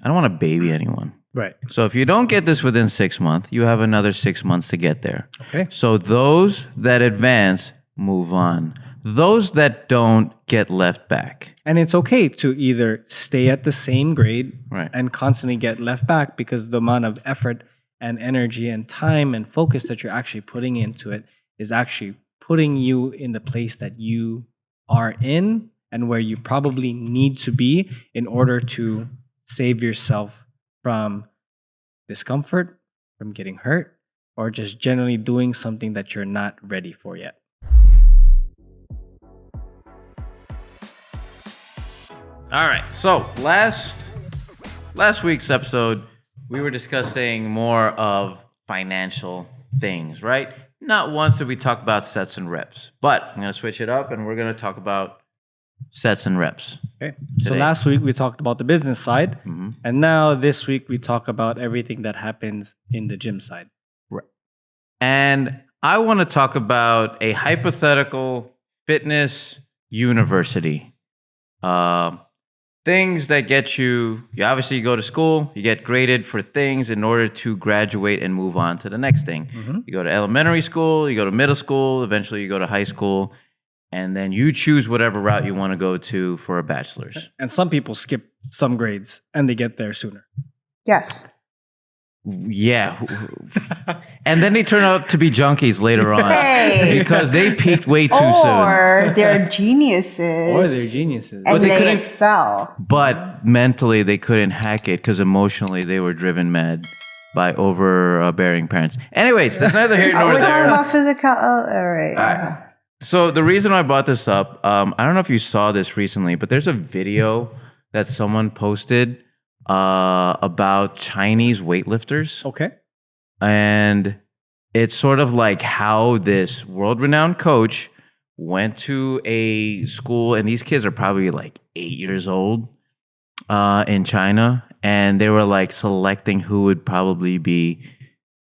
I don't want to baby anyone. Right. So if you don't get this within 6 months, you have another 6 months to get there. Okay. So those that advance, move on. Those that don't get left back. And it's okay to either stay at the same grade Right. and constantly get left back because the amount of effort and energy and time and focus that you're actually putting into it is actually putting you in the place that you are in and where you probably need to be in order to save yourself from discomfort, from getting hurt, or just generally doing something that you're not ready for yet. All right. So last week's episode, we were discussing more of financial things, right? Not once did we talk about sets and reps, but I'm going to switch it up and we're going to talk about sets and reps. Okay. So Today. last week we talked about the business side, Mm-hmm. and now this week we talk about everything that happens in the gym side. Right. And I want to talk about a hypothetical fitness university. Things that get you obviously go to school, you get graded for things in order to graduate and move on to the next thing. Mm-hmm. You go to elementary school, you go to middle school, eventually you go to high school, and then you choose whatever route you want to go to for a bachelor's. And some people skip some grades and they get there sooner. Yes. Yeah. And then they turn out to be junkies later on Hey. because they peaked way too soon. Or they're geniuses. Or they're geniuses. And they they couldn't- excel. But mentally, they couldn't hack it because emotionally, they were driven mad by overbearing parents. Anyways, that's neither here nor We're talking there. about physical. All right. All right. So the reason I brought this up, I don't know if you saw this recently, but there's a video that someone posted about Chinese weightlifters. Okay. And it's sort of like how this world-renowned coach went to a school, and these kids are probably like 8 years old in China, and they were like selecting who would probably be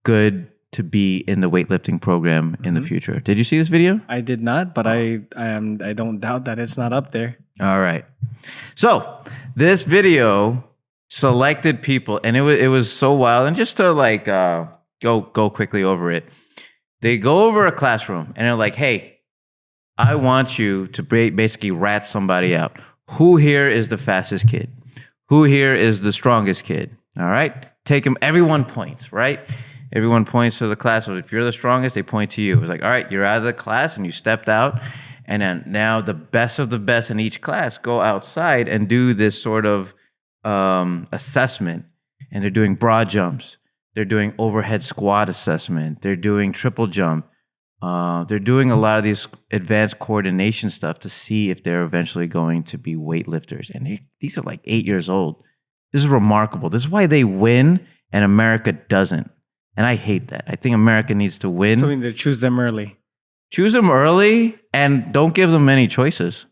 good to be in the weightlifting program in the future. Did you see this video? I did not, but I don't doubt that it's not up there. All right. So this video selected people, and it was so wild. And just to like go quickly over it, they go over a classroom and they're like, "Hey, I want you to basically rat somebody out. Who here is the fastest kid? Who here is the strongest kid? All right, take them. Everyone points, right? Everyone points to the class. So if you're the strongest, they point to you. It's like, all right, you're out of the class and you stepped out. And then now the best of the best in each class go outside and do this sort of assessment. And they're doing broad jumps. They're doing overhead squat assessment. They're doing triple jump. They're doing a lot of these advanced coordination stuff to see if they're eventually going to be weightlifters. And these are like 8 years old. This is remarkable. This is why they win and America doesn't. And I hate that. I think America needs to win. So we need to choose them early. Choose them early and don't give them any choices.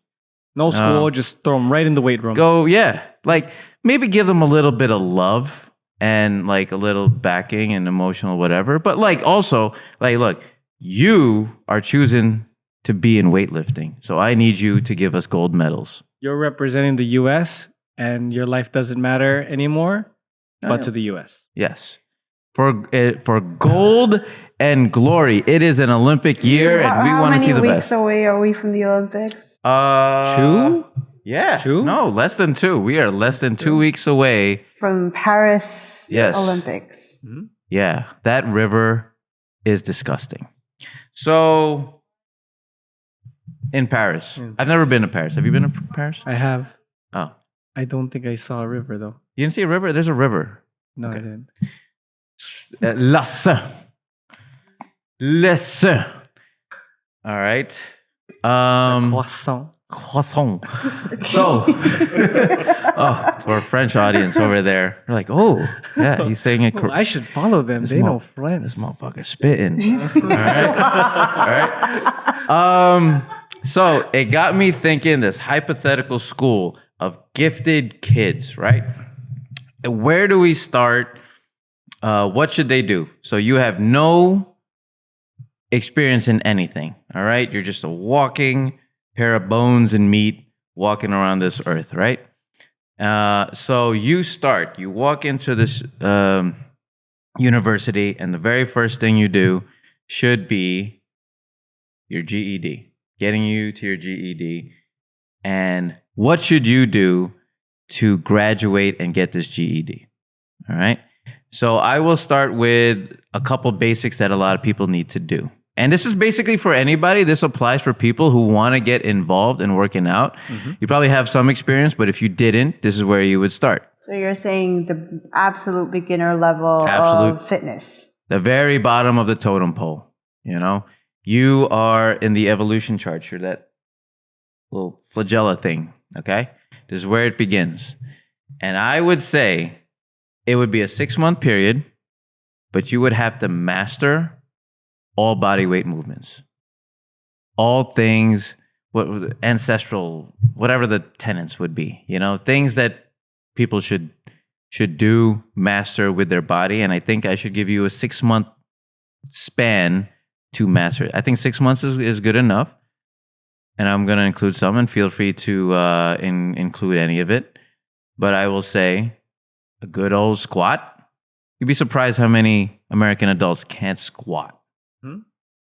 No school, just throw them right in the weight room. Go, yeah. Like maybe give them a little bit of love and like a little backing and emotional whatever. But like also, like, look, you are choosing to be in weightlifting. So I need you to give us gold medals. You're representing the U.S. and your life doesn't matter anymore, but to the U.S. Yes. For gold and glory. It is an Olympic year and we want to see the How many best. weeks away are we from the Olympics? 2? Yeah. 2? No, less than 2. We are less than 2 weeks away. From Paris Yes. Olympics. Yeah. That river is disgusting. So, in Paris. I've never been to Paris. Have you been to Paris? I have. Oh. I don't think I saw a river though. You didn't see a river? There's a river. No, I didn't. La Seine. Le Seine. All right. Croissant. Croissant. So, to our French audience over there, they're like, oh, yeah, he's saying it. Oh, I should follow them. They know French. This motherfucker spitting. All right. All right. So it got me thinking this hypothetical school of gifted kids, right? Where do we start? What should they do? So you have no experience in anything, all right? You're just a walking pair of bones and meat walking around this earth, right? So you walk into this university, and the very first thing you do should be your GED, getting you to your GED. And what should you do to graduate and get this GED? All right. So I will start with a couple basics that a lot of people need to do. And this is basically for anybody. This applies for people who want to get involved in working out. Mm-hmm. You probably have some experience, but if you didn't, this is where you would start. So you're saying the absolute beginner level of fitness. The very bottom of the totem pole. You know, you are in the evolution chart. You're that little flagella thing. Okay. This is where it begins. And I would say it would be a 6-month period, but you would have to master all body weight movements, all things, what ancestral, whatever the tenets would be, you know, things that people should do, master with their body. And I think I should give you a 6-month span to master it. I think 6 months is good enough. And I'm going to include some, and feel free to include any of it. But I will say a good old squat. You'd be surprised how many American adults can't squat.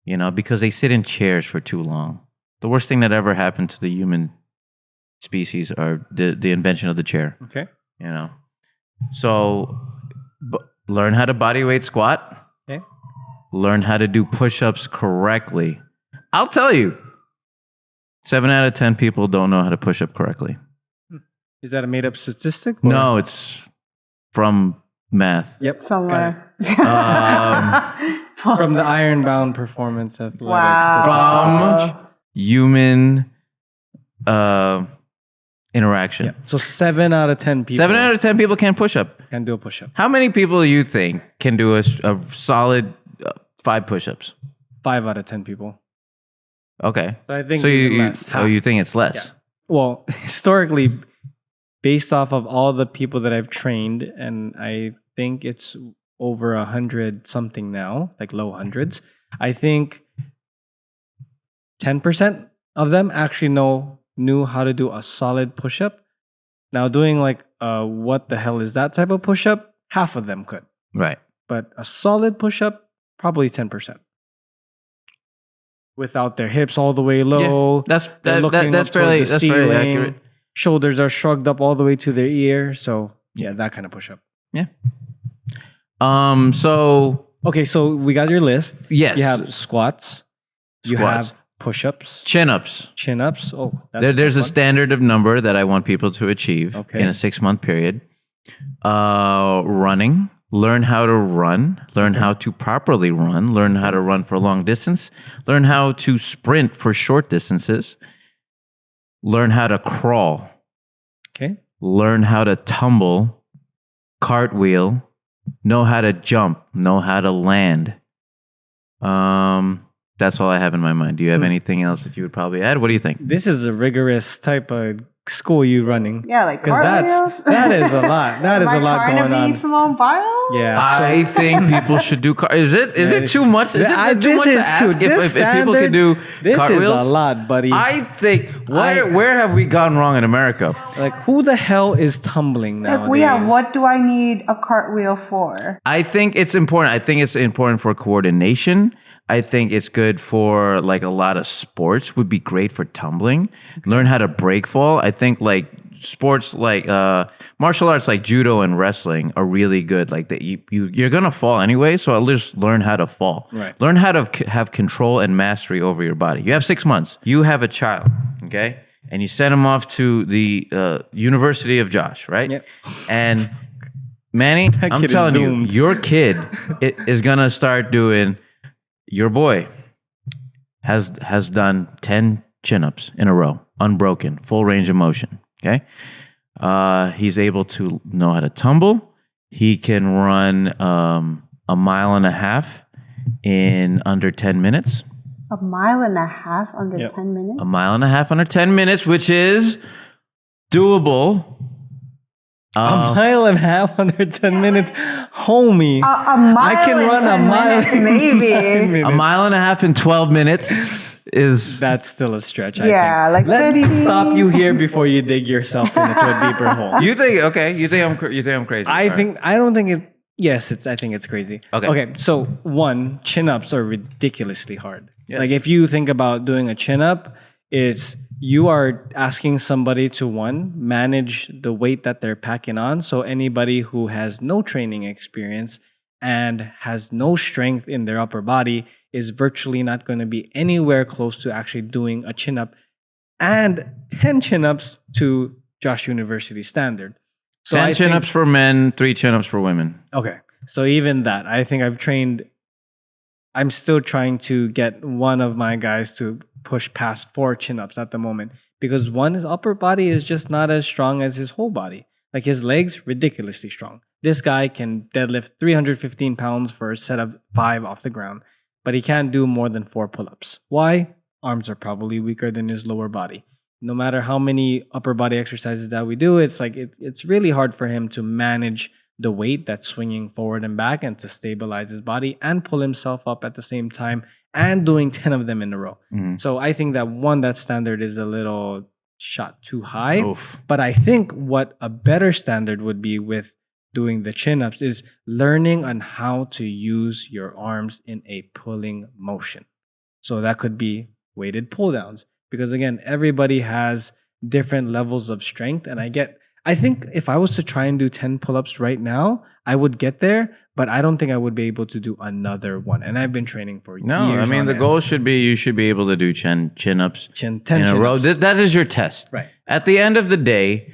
You know, because they sit in chairs for too long. The worst thing that ever happened to the human species are the invention of the chair. Okay. You know, so learn how to body weight squat. Okay. Learn how to do push-ups correctly. I'll tell you, 7 out of 10 people don't know how to push up correctly. Is that a made-up statistic? Or? No, it's from math. Yep. Somewhere. From the Ironbound Performance Athletics. Wow. From human interaction. Yep. So 7 out of 10 people. 7 out of 10 people can push up. Can do a push-up. How many people do you think can do a solid 5 push-ups? 5 out of 10 people. Okay. So I think so you think it's less? Yeah. Well, historically, based off of all the people that I've trained, and I think it's over 100 something now, like low hundreds. I think 10% of them actually knew how to do a solid push-up. Now doing like what the hell is that type of push-up, half of them could. Right. But a solid push-up, probably 10%. Without their hips all the way low. Yeah, that's fairly accurate. Shoulders are shrugged up all the way to their ear. So yeah, that kind of push-up. Yeah. So okay, so we got your list. Yes. You have squats. You have push-ups. Chin-ups. Chin-ups. Oh, there's a standard of number that I want people to achieve in a 6-month period. Running. Learn how to run. Learn how to properly run. Learn how to run for long distance. Learn how to sprint for short distances. Learn how to crawl. Okay. Learn how to tumble, cartwheel, know how to jump, know how to land. That's all I have in my mind. Do you have anything else that you would probably add? What do you think? This is a rigorous type of school you running. Yeah, like cartwheels. That is a lot. That is a lot going on. Trying to be Simone Biles? Yeah. I think people should do Is it too much? Is it too much to ask if people could do cartwheels? This is a lot, buddy. I think where have we gone wrong in America? Like, who the hell is tumbling nowadays? What do I need a cartwheel for? I think it's important. I think it's important for coordination. I think it's good for like a lot of sports. Would be great for tumbling. Learn how to break fall. I think like sports like martial arts like judo and wrestling are really good. Like that you're gonna fall anyway, so at least learn how to fall. Right. Learn how to have control and mastery over your body. You have 6 months. You have a child, okay, and you send him off to the University of Josh, right? Yep. And Manny, I'm telling you, your kid is gonna start doing. Your boy has done 10 chin-ups in a row, unbroken, full range of motion, okay? He's able to know how to tumble. He can run a mile and a half in under 10 minutes. A mile and a half under 10 minutes? A mile and a half under 10 minutes, which is doable. A mile and a half under 10 minutes, homie. A mile I can run a mile minutes, maybe. A mile and a half in 12 minutes. is That's still a stretch. Yeah, I think. like Let me 50. stop you here before you dig yourself into a deeper hole. you think okay? You think I'm crazy? I All think I don't think it. Yes, I think it's crazy. Okay. Okay. So one, chin ups are ridiculously hard. Yes. Like if you think about doing a chin up, it's you are asking somebody to manage the weight that they're packing on. So anybody who has no training experience and has no strength in their upper body is virtually not going to be anywhere close to actually doing a chin up, and 10 chin ups to Josh University standard. So 10 chin ups for men, 3 chin ups for women. Okay. So even that, I think I'm still trying to get one of my guys to push past 4 chin ups at the moment, because his upper body is just not as strong as his whole body. Like his legs, ridiculously strong. This guy can deadlift 315 pounds for a set of 5 off the ground, but he can't do more than 4 pull ups. Why? Arms are probably weaker than his lower body. No matter how many upper body exercises that we do, it's like it's really hard for him to manage the weight that's swinging forward and back and to stabilize his body and pull himself up at the same time and doing 10 of them in a row. Mm-hmm. So I think that standard is a little shot too high. Oof. But I think what a better standard would be with doing the chin-ups is learning on how to use your arms in a pulling motion. So that could be weighted pull downs, because again, everybody has different levels of strength. And I think if I was to try and do 10 pull-ups right now, I would get there, but I don't think I would be able to do another one. And I've been training for years. No, I mean, the goal should be you should be able to do chin-ups 10 in a row. chin-ups. That is your test. Right. At the end of the day,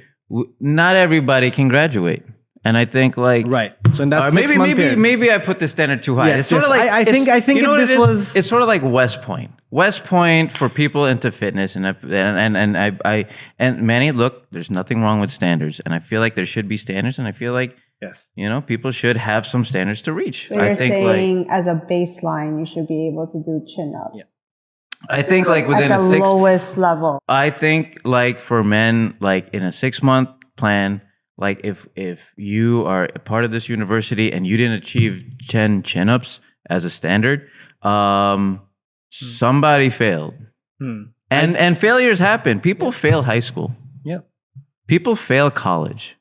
not everybody can graduate. And I think like right. So in that maybe I put the standard too high. Yes, it's sort of like I think you know if this was it's sort of like West Point. West Point for people into fitness and Manny, look, there's nothing wrong with standards, and I feel like there should be standards, and I feel like yes, people should have some standards to reach. So you're saying as a baseline, you should be able to do chin ups. Yes. I think like within at the a lowest level. I think like for men, like in a 6-month plan. Like if you are a part of this university and you didn't achieve 10 chin-ups as a standard, somebody failed. And failures happen. People fail high school. Yeah. People fail college.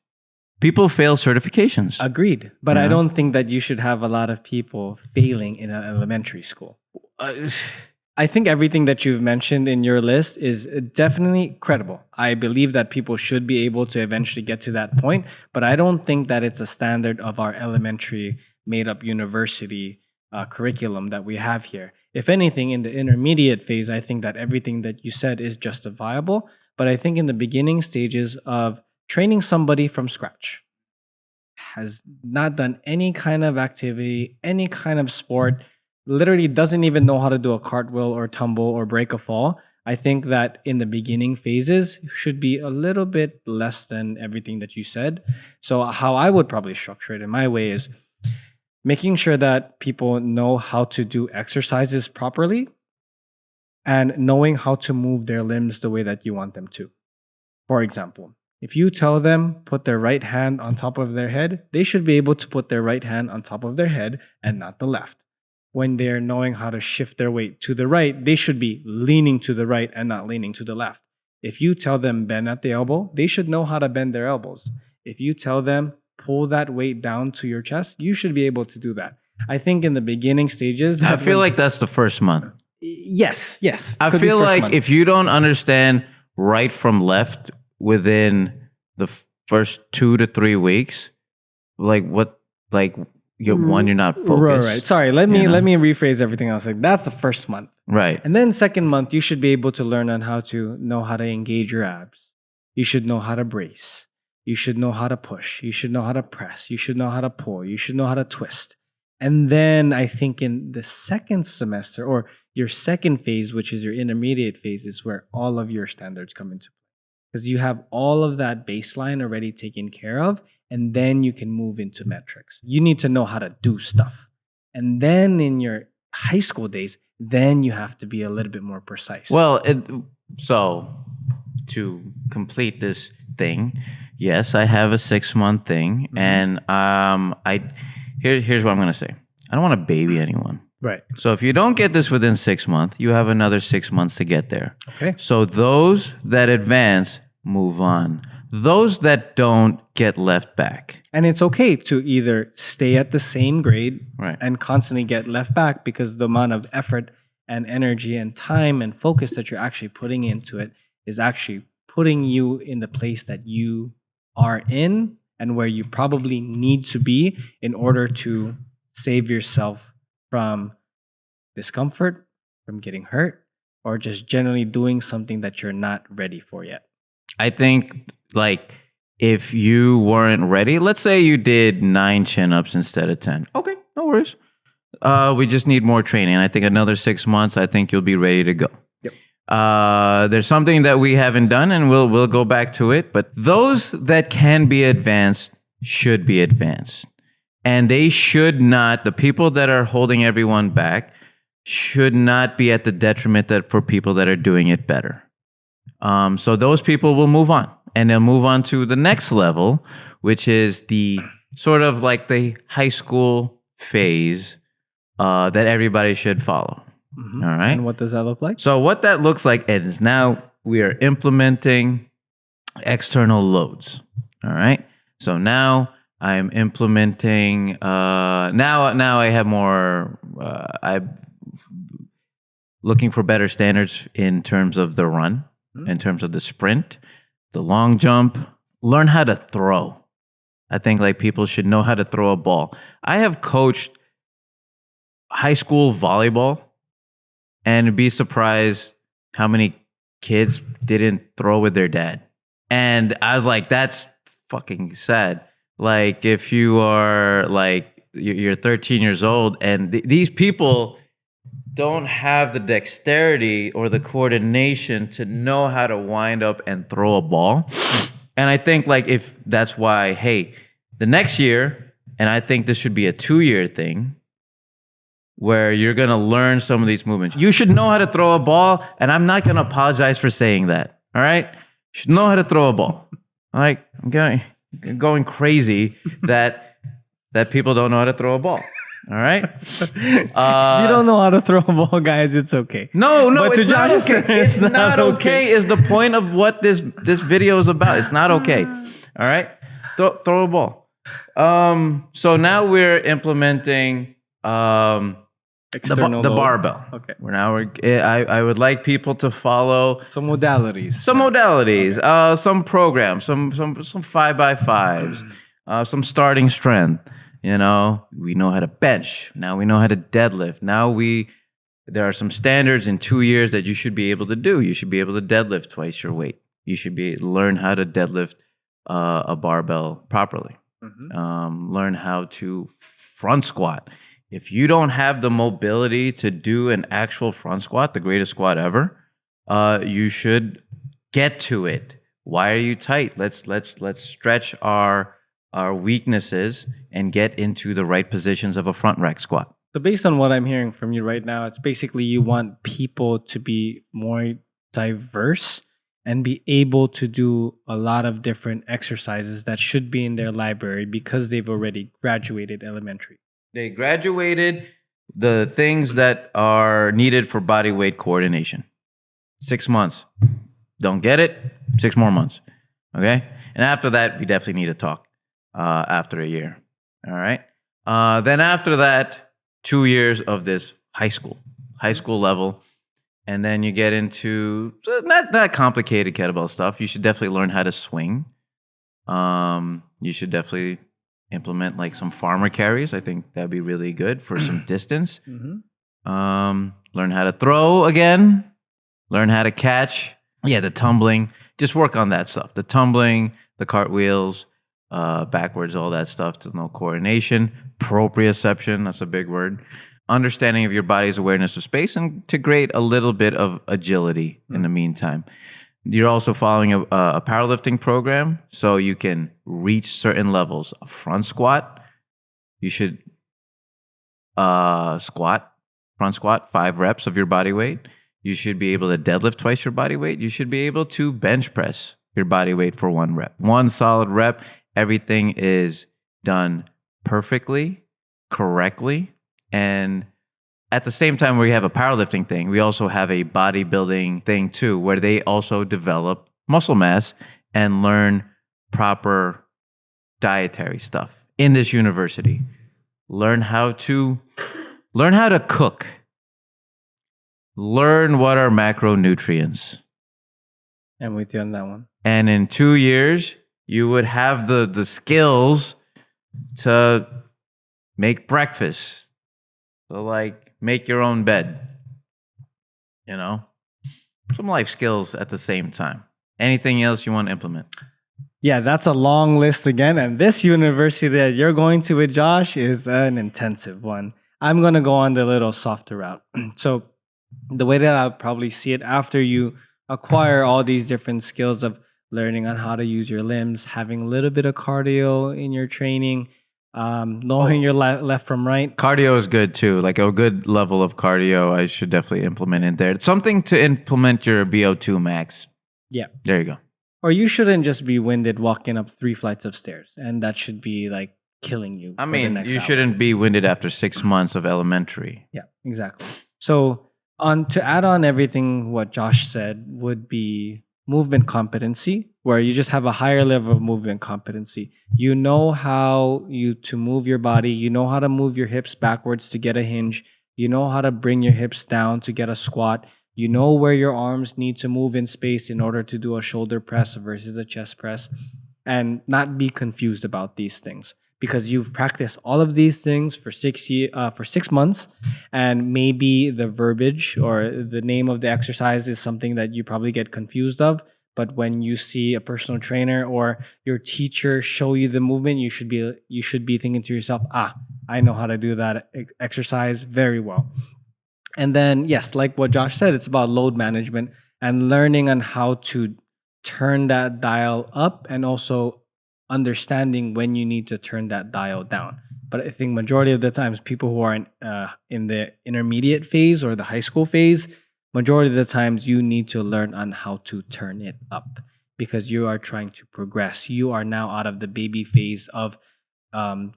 People fail certifications. Agreed. But I don't think that you should have a lot of people failing in an elementary school. I think everything that you've mentioned in your list is definitely credible. I believe that people should be able to eventually get to that point, but I don't think that it's a standard of our elementary made-up university curriculum that we have here. If anything, in the intermediate phase, I think that everything that you said is justifiable, but I think in the beginning stages of training somebody from scratch, has not done any kind of activity, any kind of sport, literally doesn't even know how to do a cartwheel or tumble or break a fall, I think that in the beginning phases should be a little bit less than everything that you said. So how I would probably structure it in my way is making sure that people know how to do exercises properly and knowing how to move their limbs the way that you want them to. For example, if you tell them put their right hand on top of their head, they should be able to put their right hand on top of their head and not the left. When they're knowing how to shift their weight to the right, they should be leaning to the right and not leaning to the left. If you tell them bend at the elbow, they should know how to bend their elbows. If you tell them pull that weight down to your chest, you should be able to do that. I think in the beginning stages, I feel like that's the first month. Yes. I feel like if you don't understand right from left within the first 2 to 3 weeks, you're not focused. Right. Sorry, let me rephrase everything else. Like that's the first month. Right. And then second month, you should be able to learn on how to engage your abs. You should know how to brace. You should know how to push. You should know how to press. You should know how to pull. You should know how to twist. And then I think in the second semester or your second phase, which is your intermediate phase, is where all of your standards come into play. Because you have all of that baseline already taken care of. And then you can move into metrics. You need to know how to do stuff. And then in your high school days, then you have to be a little bit more precise. Well, so to complete this thing, yes, I have a 6-month thing. And here's what I'm going to say. I don't want to baby anyone. Right. So if you don't get this within 6 months, you have another 6 months to get there. Okay. So those that advance move on. Those that don't get left back. And it's okay to either stay at the same grade Right. and constantly get left back because the amount of effort and energy and time and focus that you're actually putting into it is actually putting you in the place that you are in and where you probably need to be in order to save yourself from discomfort, from getting hurt, or just generally doing something that you're not ready for yet. I think, like, if you weren't ready, let's say you did 9 chin-ups instead of 10. Okay, no worries. We just need more training. I think another 6 months, I think you'll be ready to go. Yep. There's something that we haven't done, and we'll go back to it. But those that can be advanced should be advanced. And they should not, the people that are holding everyone back should not be at the detriment for people that are doing it better. So those people will move on. And they'll move on to the next level, which is the sort of like the high school phase that everybody should follow. Mm-hmm. All right. And what does that look like? So what that looks like is now we are implementing external loads. All right. So now I'm implementing. Now I have more. I'm looking for better standards in terms of the run, in terms of the sprint, the long jump. Learn how to throw. I think like people should know how to throw a ball. I have coached high school volleyball, and be surprised how many kids didn't throw with their dad. And I was like, that's fucking sad. Like, if you are like, you're 13 years old, and these people don't have the dexterity or the coordination to know how to wind up and throw a ball. And I think like if that's why, hey, the next year, and I think this should be a 2-year thing, where you're going to learn some of these movements. You should know how to throw a ball, and I'm not going to apologize for saying that, all right? You should know how to throw a ball. All right? I'm going crazy that people don't know how to throw a ball, all right? If you don't know how to throw a ball, guys, it's okay. No, But it's to not Josh's okay. standards, It's not okay is the point of what this video is about. It's not okay, all right? Throw a ball. So now we're implementing... the barbell. Okay. I would like people to follow some modalities, some programs, some 5x5s, some starting strength. You know, we know how to bench. Now we know how to deadlift. There are some standards in 2 years that you should be able to do. You should be able to deadlift twice your weight. You should learn how to deadlift a barbell properly. Mm-hmm. Learn how to front squat. If you don't have the mobility to do an actual front squat, the greatest squat ever, you should get to it. Why are you tight? Let's stretch our weaknesses and get into the right positions of a front rack squat. So based on what I'm hearing from you right now, it's basically you want people to be more diverse and be able to do a lot of different exercises that should be in their library because they've already graduated elementary. They graduated the things that are needed for body weight coordination. 6 months. Don't get it? 6 more months. Okay? And after that, we definitely need to talk after a year. All right? Then after that, 2 years of this high school level. And then you get into not that complicated kettlebell stuff. You should definitely learn how to swing. You should definitely implement like some farmer carries. I think that'd be really good for some distance. Mm-hmm. Learn how to throw again. Learn how to catch. Yeah, the tumbling. Just work on that stuff. The tumbling, the cartwheels, backwards, all that stuff to know coordination. Proprioception, that's a big word. Understanding of your body's awareness of space and to create a little bit of agility in the meantime. You're also following a powerlifting program, so you can reach certain levels. A front squat, you should front squat 5 reps of your body weight. You should be able to deadlift twice your body weight. You should be able to bench press your body weight for 1 rep. 1 solid rep, everything is done perfectly, correctly, and at the same time we have a powerlifting thing, we also have a bodybuilding thing too, where they also develop muscle mass and learn proper dietary stuff in this university. Learn how to cook. Learn what are macronutrients. I'm with you on that one. And in 2 years, you would have the skills to make breakfast, to like make your own bed, you know? Some life skills at the same time. Anything else you want to implement? Yeah, that's a long list again. And this university that you're going to with Josh is an intensive one. I'm going to go on the little softer route. So the way that I'll probably see it, after you acquire all these different skills of learning on how to use your limbs, having a little bit of cardio in your training, knowing your left from right. Cardio is good too. Like a good level of cardio, I should definitely implement in there. Something to implement your VO2 max. Yeah. There you go. Or you shouldn't just be winded walking up 3 flights of stairs. And that should be like killing you. I mean, you shouldn't be winded after 6 months of elementary. Yeah, exactly. So to add on everything what Josh said would be movement competency, where you just have a higher level of movement competency. You know how to move your body. You know how to move your hips backwards to get a hinge. You know how to bring your hips down to get a squat. You know where your arms need to move in space in order to do a shoulder press versus a chest press, and not be confused about these things, because you've practiced all of these things for 6 months, and maybe the verbiage or the name of the exercise is something that you probably get confused of. But when you see a personal trainer or your teacher show you the movement, you should be thinking to yourself, I know how to do that exercise very well. And then, yes, like what Josh said, it's about load management and learning on how to turn that dial up, and also understanding when you need to turn that dial down. But I think majority of the times, people who are in the intermediate phase or the high school phase, majority of the times you need to learn on how to turn it up, because you are trying to progress. You are now out of the baby phase of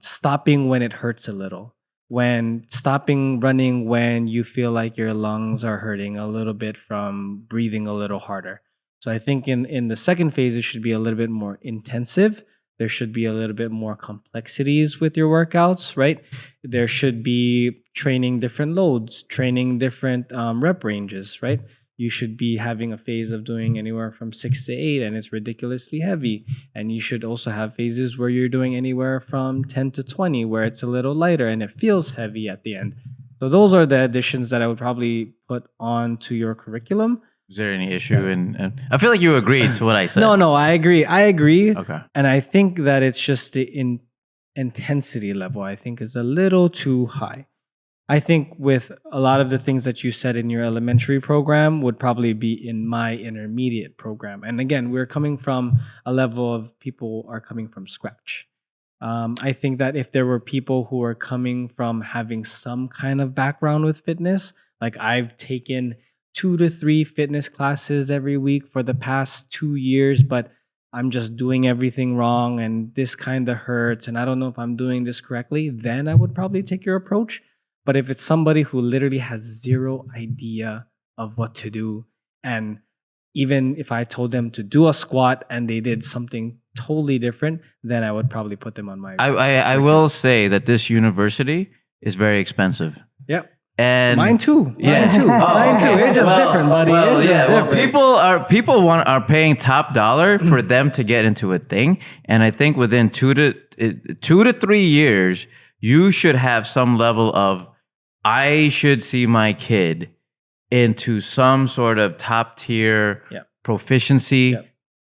stopping when it hurts a little, when stopping running when you feel like your lungs are hurting a little bit from breathing a little harder. So I think in the second phase, it should be a little bit more intensive. There should be a little bit more complexities with your workouts, right? There should be training different loads, training different rep ranges, right? You should be having a phase of doing anywhere from 6 to 8, and it's ridiculously heavy. And you should also have phases where you're doing anywhere from 10 to 20, where it's a little lighter and it feels heavy at the end. So those are the additions that I would probably put onto your curriculum. Is there any issue in I feel like you agreed to what I said. No, I agree. Okay. And I think that it's just the intensity level, I think, is a little too high. I think with a lot of the things that you said in your elementary program would probably be in my intermediate program. And again, we're coming from a level of people are coming from scratch. I think that if there were people who are coming from having some kind of background with fitness, like I've taken 2 to 3 fitness classes every week for the past 2 years, but I'm just doing everything wrong and this kind of hurts and I don't know if I'm doing this correctly, then I would probably take your approach. But if it's somebody who literally has zero idea of what to do, and even if I told them to do a squat and they did something totally different, then I would probably put them on my... I will say that this university is very expensive. Yep. And mine too. Yeah. Mine too. It's just different, buddy. It's just different. People are paying top dollar for them to get into a thing, and I think within 2 to 3 years, you should have some level of, I should see my kid into some sort of top tier proficiency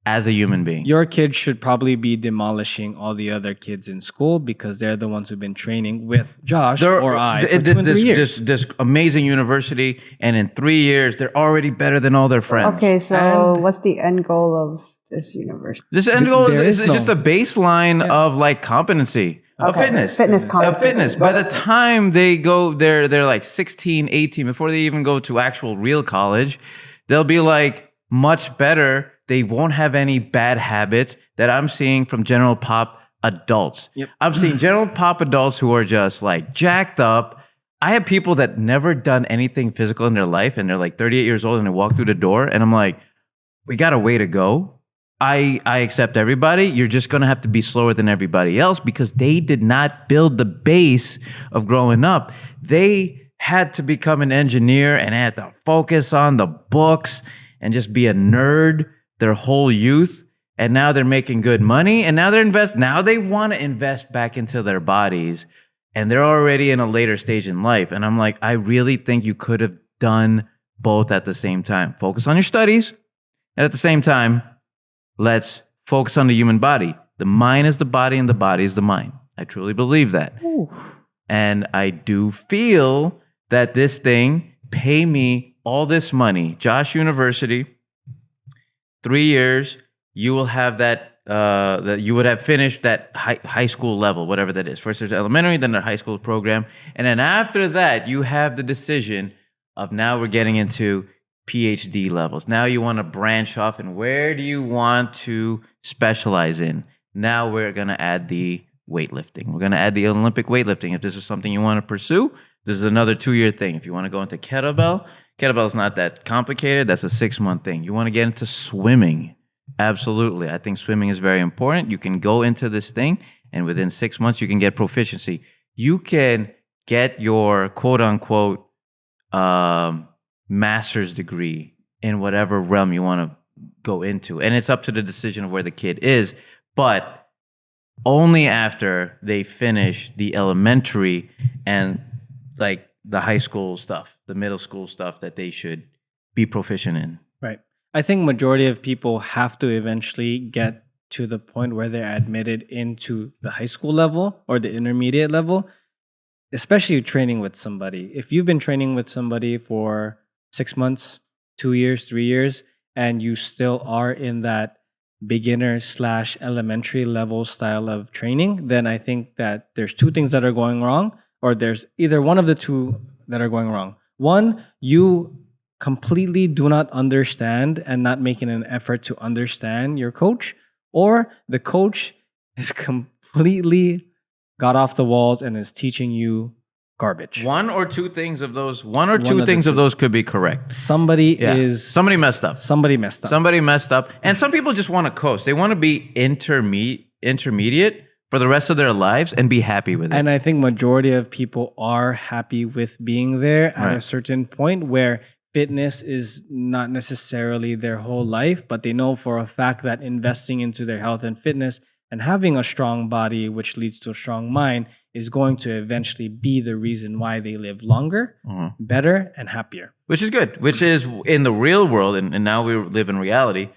as a human being. Your kid should probably be demolishing all the other kids in school because they're the ones who've been training with Josh or I for 2 and 3 years. This amazing university, and in 3 years, they're already better than all their friends. Okay, so what's the end goal of this university? This end goal is just a baseline of like competency. Of fitness. Competence. Of fitness. By the time they go, they're like 16, 18, before they even go to actual real college, they'll be like much better. They won't have any bad habits that I'm seeing from general pop adults. Yep. I'm seeing general pop adults who are just like jacked up. I have people that never done anything physical in their life, and they're like 38 years old, and they walk through the door, and I'm like, we got a way to go. I accept everybody. You're just going to have to be slower than everybody else because they did not build the base of growing up. They had to become an engineer and had to focus on the books and just be a nerd their whole youth. And now they're making good money, and now now they want to invest back into their bodies, and they're already in a later stage in life. And I'm like, I really think you could have done both at the same time. Focus on your studies, and at the same time, let's focus on the human body. The mind is the body, and the body is the mind. I truly believe that. Ooh. And I do feel that this thing, pay me all this money, Josh University, 3 years, you will have that you would have finished that high school level, whatever that is. First there's elementary, then the high school program. And then after that, you have the decision of now we're getting into PhD levels. Now you want to branch off, and where do you want to specialize in? Now we're going to add the weightlifting. We're going to add the Olympic weightlifting. If this is something you want to pursue, this is another 2-year thing. If you want to go into kettlebell is not that complicated. That's a 6-month thing. You want to get into swimming. Absolutely. I think swimming is very important. You can go into this thing, and within 6 months, you can get proficiency. You can get your quote unquote master's degree in whatever realm you want to go into. And it's up to the decision of where the kid is, but only after they finish the elementary and like the high school stuff, the middle school stuff that they should be proficient in. Right. I think majority of people have to eventually get to the point where they're admitted into the high school level or the intermediate level, especially training with somebody. If you've been training with somebody for 6 months, 2 years, 3 years, and you still are in that beginner/elementary level style of training, then I think that there's two things that are going wrong, or there's either one of the two that are going wrong. One, you completely do not understand and not making an effort to understand your coach, or the coach is completely got off the walls and is teaching you garbage. One or two things of those could be correct. Somebody messed up. Somebody messed up. And some people just want to coast. They want to be intermediate for the rest of their lives and be happy with it. And I think majority of people are happy with being there at a certain point where fitness is not necessarily their whole life, but they know for a fact that investing into their health and fitness and having a strong body, which leads to a strong mind, is going to eventually be the reason why they live longer, better, and happier. Which is good. Which is in the real world, and now we live in reality,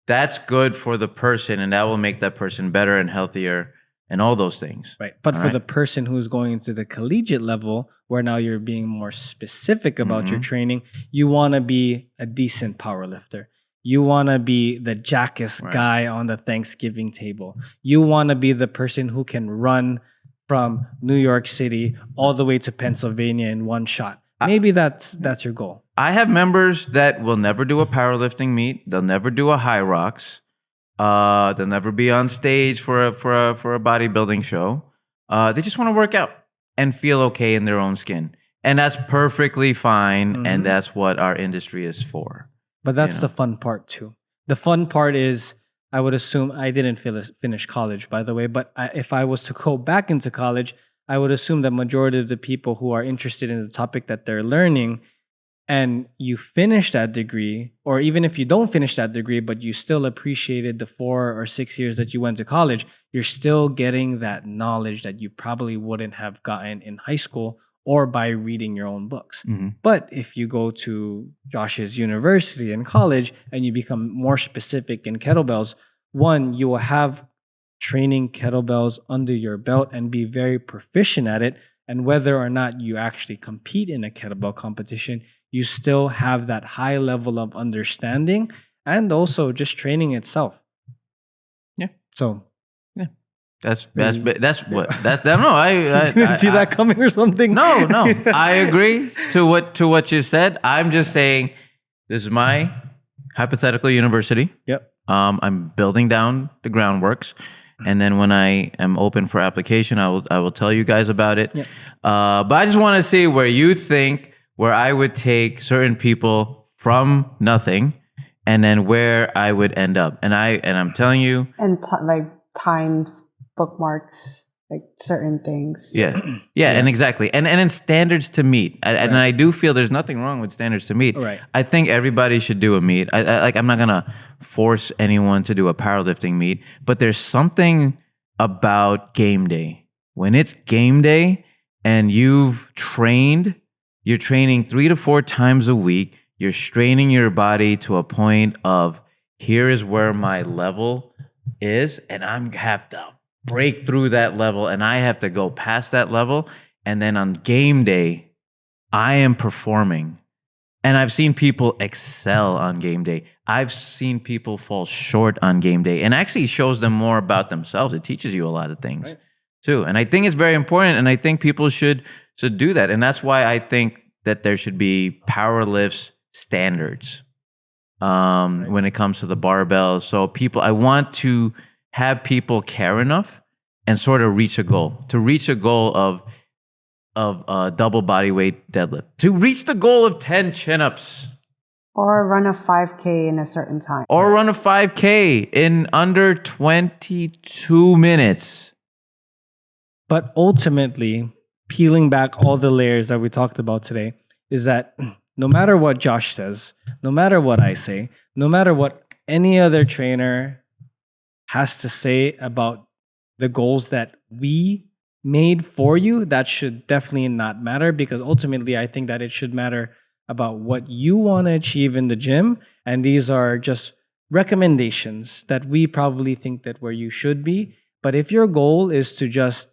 that's good for the person, and that will make that person better and healthier and all those things. Right. But for the person who's going into the collegiate level, where now you're being more specific about your training, you want to be a decent power lifter. You want to be the jackest guy on the Thanksgiving table. You want to be the person who can run from New York City all the way to Pennsylvania in one shot. Maybe that's your goal. I have members that will never do a powerlifting meet. They'll never do a high rocks. They'll never be on stage for a bodybuilding show. They just want to work out and feel okay in their own skin. And that's perfectly fine. And that's what our industry is for. But that's the fun part too. The fun part is, I would assume, I didn't finish college, by the way, but if I was to go back into college, I would assume that majority of the people who are interested in the topic that they're learning, and you finish that degree, or even if you don't finish that degree, but you still appreciated the 4 or 6 years that you went to college, you're still getting that knowledge that you probably wouldn't have gotten in high school or by reading your own books. But if you go to Josh's university and college and you become more specific in kettlebells, one, you will have training kettlebells under your belt and be very proficient at it. And whether or not you actually compete in a kettlebell competition, you still have that high level of understanding and also just training itself. Yeah. So That's no. I didn't see that coming or something. No. I agree to what you said. I'm just saying this is my hypothetical university. Yep. I'm building down the groundworks, And then when I am open for application, I will tell you guys about it. Yep. But I just want to see where you think where I would take certain people from nothing, and then where I would end up. And I'm telling you, and like times, bookmarks, like certain things. Yeah, and exactly, and in standards to meet, and I do feel there's nothing wrong with standards to meet. Right. I think everybody should do a meet. I'm not gonna force anyone to do a powerlifting meet, but there's something about game day. When it's game day and you're training 3 to 4 times a week. You're straining your body to a point of here is where my level is, and I have to break through that level, and I have to go past that level. And then on game day, I am performing. And I've seen people excel on game day. I've seen people fall short on game day, and actually shows them more about themselves. It teaches you a lot of things too. And I think it's very important, and I think people should do that. And that's why I think that there should be power lifts standards when it comes to the barbell. So I want to have people care enough and sort of reach a goal. To reach a goal of double body weight deadlift. To reach the goal of 10 chin-ups. Or run a 5K in a certain time. Or run a 5K in under 22 minutes. But ultimately, peeling back all the layers that we talked about today, is that no matter what Josh says, no matter what I say, no matter what any other trainer has to say about the goals that we made for you, that should definitely not matter, because ultimately I think that it should matter about what you want to achieve in the gym. And these are just recommendations that we probably think that where you should be. But if your goal is to just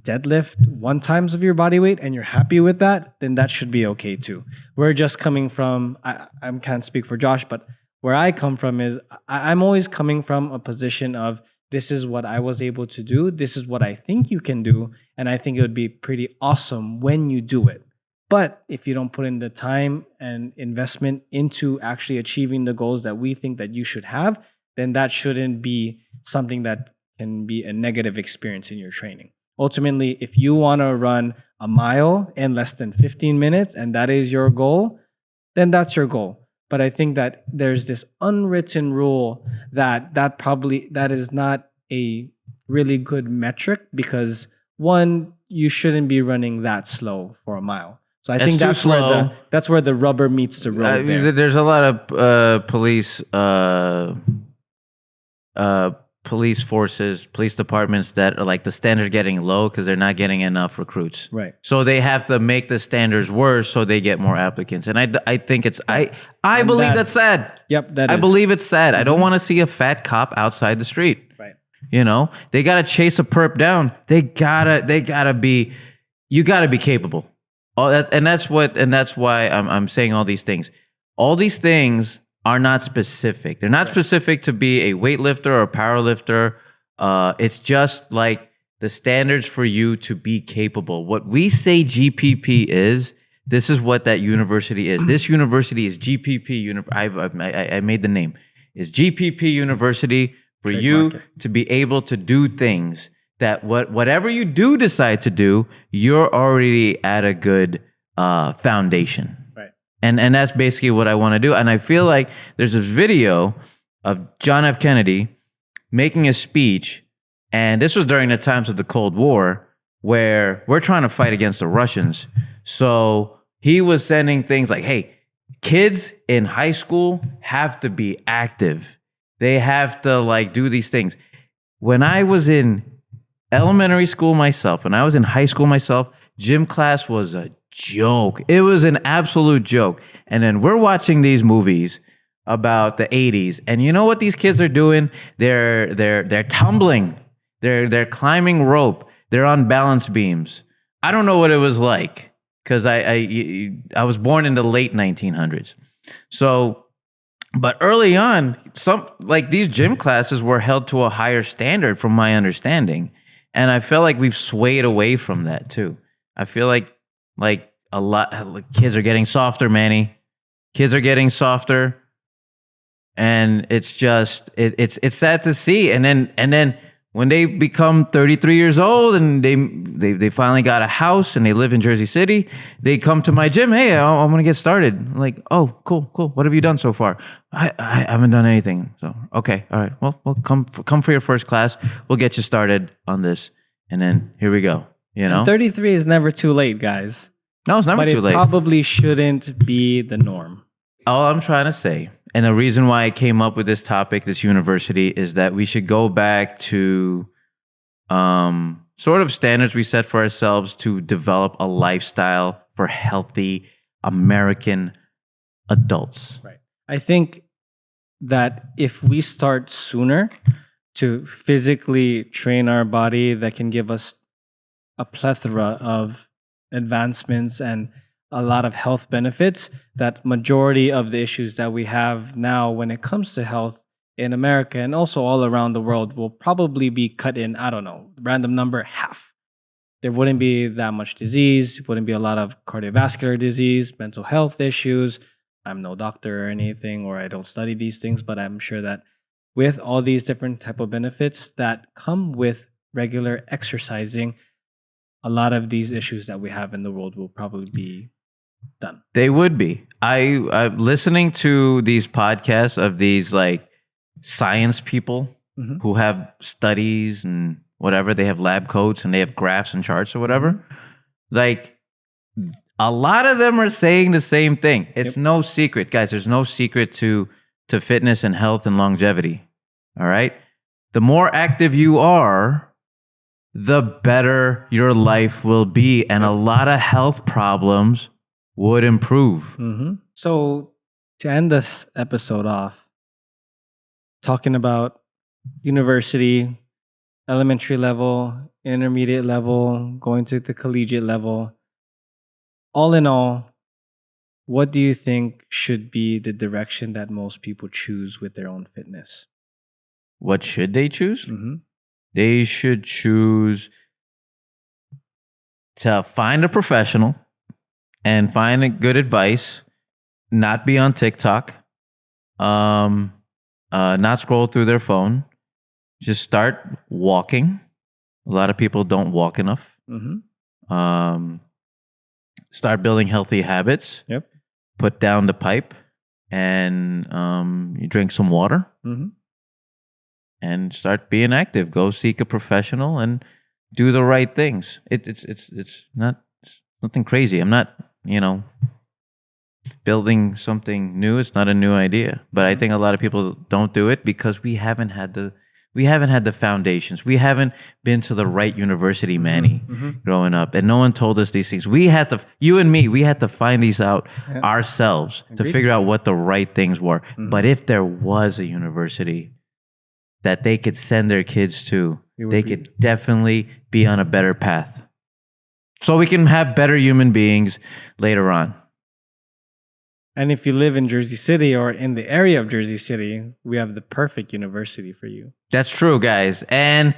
deadlift 1 times of your body weight and you're happy with that, then that should be okay too. We're just coming from, I can't speak for Josh, but where I come from is I'm always coming from a position of this is what I was able to do. This is what I think you can do. And I think it would be pretty awesome when you do it. But if you don't put in the time and investment into actually achieving the goals that we think that you should have, then that shouldn't be something that can be a negative experience in your training. Ultimately, if you want to run a mile in less than 15 minutes and that is your goal, then that's your goal. But I think that there's this unwritten rule that is not a really good metric, because one, you shouldn't be running that slow for a mile. So I think that's where the rubber meets the road. There's a lot of police forces, police departments that are like the standards getting low because they're not getting enough recruits. Right. So they have to make the standards worse so they get more applicants. And I think it's I believe that's sad. Yep, I believe it's sad. I don't want to see a fat cop outside the street. Right. You know, they got to chase a perp down. You got to be capable. That's why I'm saying all these things. All these things are not specific. They're not specific to be a weightlifter or a powerlifter. It's just like the standards for you to be capable. What we say GPP is, this is what that university is. This university is GPP. I made the name. Is GPP University for you to be able to do things that whatever you do decide to do, you're already at a good foundation. Right. And that's basically what I want to do. And I feel like there's this video of John F. Kennedy making a speech, and this was during the times of the Cold War, where we're trying to fight against the Russians. So he was sending things like, hey, kids in high school have to be active. They have to like do these things. When I was in elementary school myself, when I was in high school myself, gym class was a joke. It was an absolute joke. And then we're watching these movies about the 80s, and you know what these kids are doing? They're tumbling. They're climbing rope. They're on balance beams. I don't know what it was like, because I was born in the late 1900s. So, but early on, these gym classes were held to a higher standard, from my understanding. And I feel like we've swayed away from that too. I feel like a lot kids are getting softer, Manny. Kids are getting softer, and it's just it's sad to see. And then when they become 33 years old and they finally got a house and they live in Jersey City, they come to my gym. Hey, I want to get started. I'm like, oh, cool. What have you done so far? I haven't done anything. So, okay, all right. Well, come for your first class. We'll get you started on this. And then here we go. You know, And 33 is never too late, guys. no, it's never But too it late. probably shouldn't be the norm. All I'm trying to say, and the reason why I came up with this topic, this university, is that we should go back to sort of standards we set for ourselves to develop a lifestyle for healthy American adults. Right. I think that if we start sooner to physically train our body, that can give us a plethora of advancements and a lot of health benefits, that majority of the issues that we have now when it comes to health in America and also all around the world will probably be cut in, I don't know, random number, half. There wouldn't be that much disease, wouldn't be a lot of cardiovascular disease, mental health issues. I'm no doctor or anything, or I don't study these things, but I'm sure that with all these different type of benefits that come with regular exercising, a lot of these issues that we have in the world will probably be done. They would be. I'm listening to these podcasts of these like science people who have studies and whatever. They have lab coats and they have graphs and charts or whatever. Like a lot of them are saying the same thing. It's no secret, guys. There's no secret to fitness and health and longevity. All right. The more active you are, the better your life will be. And a lot of health problems would improve. So to end this episode off, talking about university, elementary level, intermediate level, going to the collegiate level, all in all, what do you think should be the direction that most people choose with their own fitness? What should they choose? They should choose to find a professional and find a good advice, not be on TikTok, not scroll through their phone, just start walking. A lot of people don't walk enough. Start building healthy habits. Put down the pipe and you drink some water and start being active. Go seek a professional and do the right things. It's nothing crazy. I'm not, building something new. It's not a new idea, but I think a lot of people don't do it because we haven't had the foundations. We haven't been to the right university, Manny, growing up. And no one told us these things. You and me, we had to find these out ourselves to figure out what the right things were. But if there was a university that they could send their kids to, they could definitely be on a better path. So we can have better human beings later on. And if you live in Jersey City or in the area of Jersey City, we have the perfect university for you. That's true, guys. And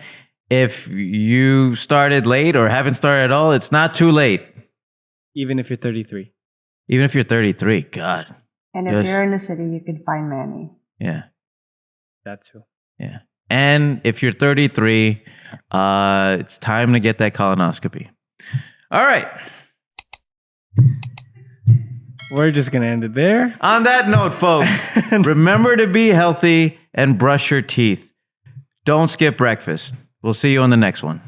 if you started late or haven't started at all, it's not too late. Even if you're 33. Even if you're 33, God. And if you're in the city, you can find Manny. Yeah. That too. Yeah. And if you're 33, it's time to get that colonoscopy. All right. We're just going to end it there. On that note, folks, remember to be healthy and brush your teeth. Don't skip breakfast. We'll see you on the next one.